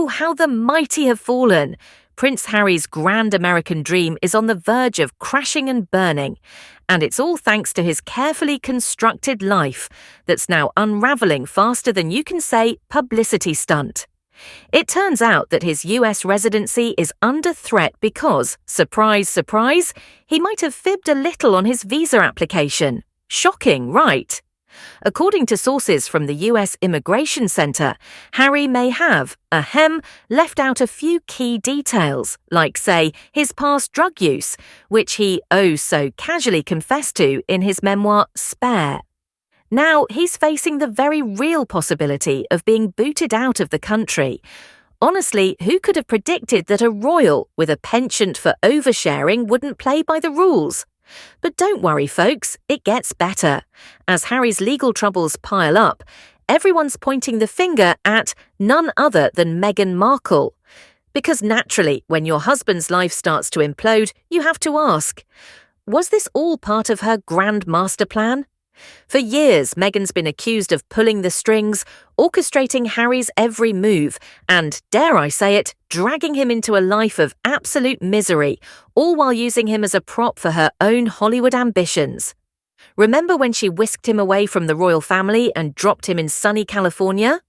how the mighty have fallen! Prince Harry's grand American dream is on the verge of crashing and burning, and it's all thanks to his carefully constructed life that's now unravelling faster than you can say publicity stunt. It turns out that his US residency is under threat because, surprise, surprise, he might have fibbed a little on his visa application. Shocking, right? According to sources from the US Immigration Center, Harry may have, left out a few key details, like, say, his past drug use, which he so casually confessed to in his memoir, Spare. Now he's facing the very real possibility of being booted out of the country. Honestly, who could have predicted that a royal with a penchant for oversharing wouldn't play by the rules? But don't worry, folks, it gets better. As Harry's legal troubles pile up, everyone's pointing the finger at none other than Meghan Markle. Because naturally, when your husband's life starts to implode, you have to ask, was this all part of her grand master plan? For years, Meghan's been accused of pulling the strings, orchestrating Harry's every move, and, dare I say it, dragging him into a life of absolute misery, all while using him as a prop for her own Hollywood ambitions. Remember when she whisked him away from the royal family and dropped him in sunny California?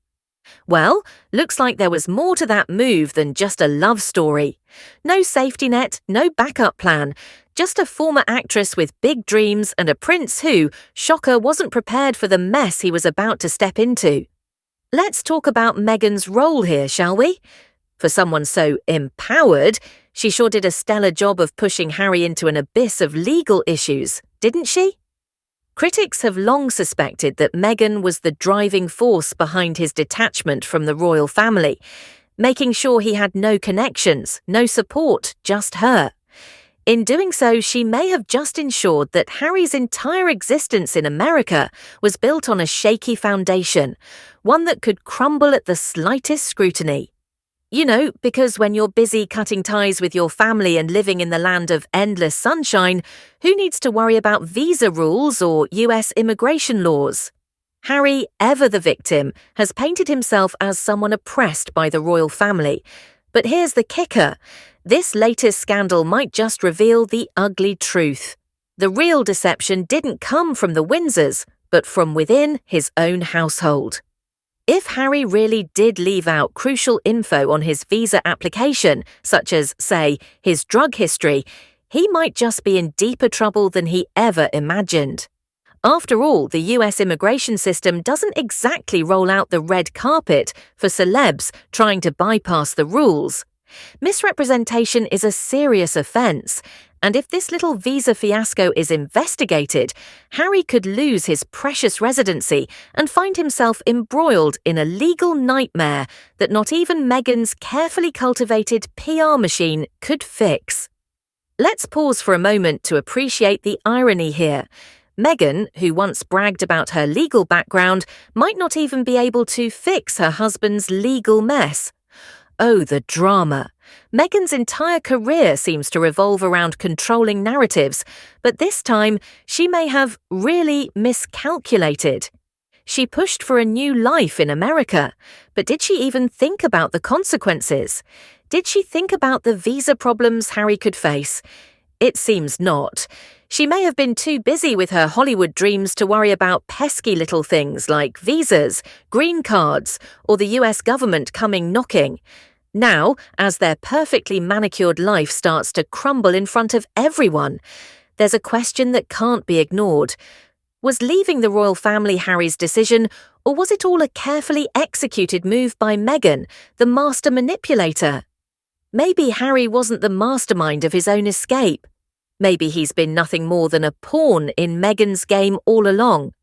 Well, looks like there was more to that move than just a love story. No safety net, no backup plan, just a former actress with big dreams and a prince who, shocker, wasn't prepared for the mess he was about to step into. Let's talk about Meghan's role here, shall we? For someone so empowered, she sure did a stellar job of pushing Harry into an abyss of legal issues, didn't she? Critics have long suspected that Meghan was the driving force behind his detachment from the royal family, making sure he had no connections, no support, just her. In doing so, she may have just ensured that Harry's entire existence in America was built on a shaky foundation, one that could crumble at the slightest scrutiny. You know, because when you're busy cutting ties with your family and living in the land of endless sunshine, who needs to worry about visa rules or US immigration laws? Harry, ever the victim, has painted himself as someone oppressed by the royal family. But here's the kicker. This latest scandal might just reveal the ugly truth. The real deception didn't come from the Windsors, but from within his own household. If Harry really did leave out crucial info on his visa application, such as, say, his drug history, he might just be in deeper trouble than he ever imagined. After all, the US immigration system doesn't exactly roll out the red carpet for celebs trying to bypass the rules. Misrepresentation is a serious offence, and if this little visa fiasco is investigated, Harry could lose his precious residency and find himself embroiled in a legal nightmare that not even Meghan's carefully cultivated PR machine could fix. Let's pause for a moment to appreciate the irony here. Meghan, who once bragged about her legal background, might not even be able to fix her husband's legal mess. Oh, the drama. Meghan's entire career seems to revolve around controlling narratives, but this time she may have really miscalculated. She pushed for a new life in America, but did she even think about the consequences? Did she think about the visa problems Harry could face? It seems not. She may have been too busy with her Hollywood dreams to worry about pesky little things like visas, green cards, or the US government coming knocking. Now, as their perfectly manicured life starts to crumble in front of everyone, there's a question that can't be ignored. Was leaving the royal family Harry's decision, or was it all a carefully executed move by Meghan, the master manipulator? Maybe Harry wasn't the mastermind of his own escape. Maybe he's been nothing more than a pawn in Meghan's game all along.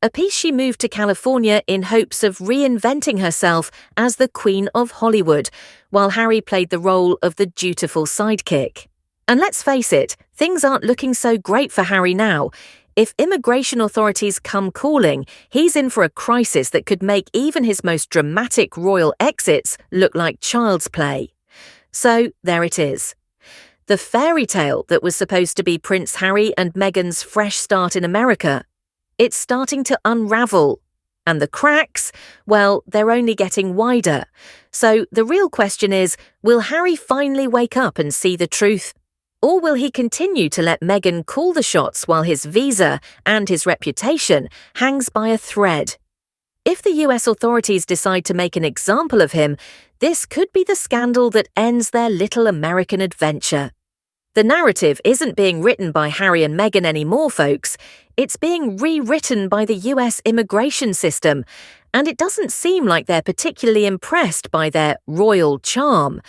A piece she moved to California in hopes of reinventing herself as the Queen of Hollywood, while Harry played the role of the dutiful sidekick. And let's face it, things aren't looking so great for Harry now. If immigration authorities come calling, he's in for a crisis that could make even his most dramatic royal exits look like child's play. So there it is. The fairy tale that was supposed to be Prince Harry and Meghan's fresh start in America. It's starting to unravel. And the cracks, well, they're only getting wider. So the real question is, will Harry finally wake up and see the truth? Or will he continue to let Meghan call the shots while his visa and his reputation hangs by a thread? If the US authorities decide to make an example of him, this could be the scandal that ends their little American adventure. The narrative isn't being written by Harry and Meghan anymore, folks. It's being rewritten by the US immigration system, and it doesn't seem like they're particularly impressed by their royal charm.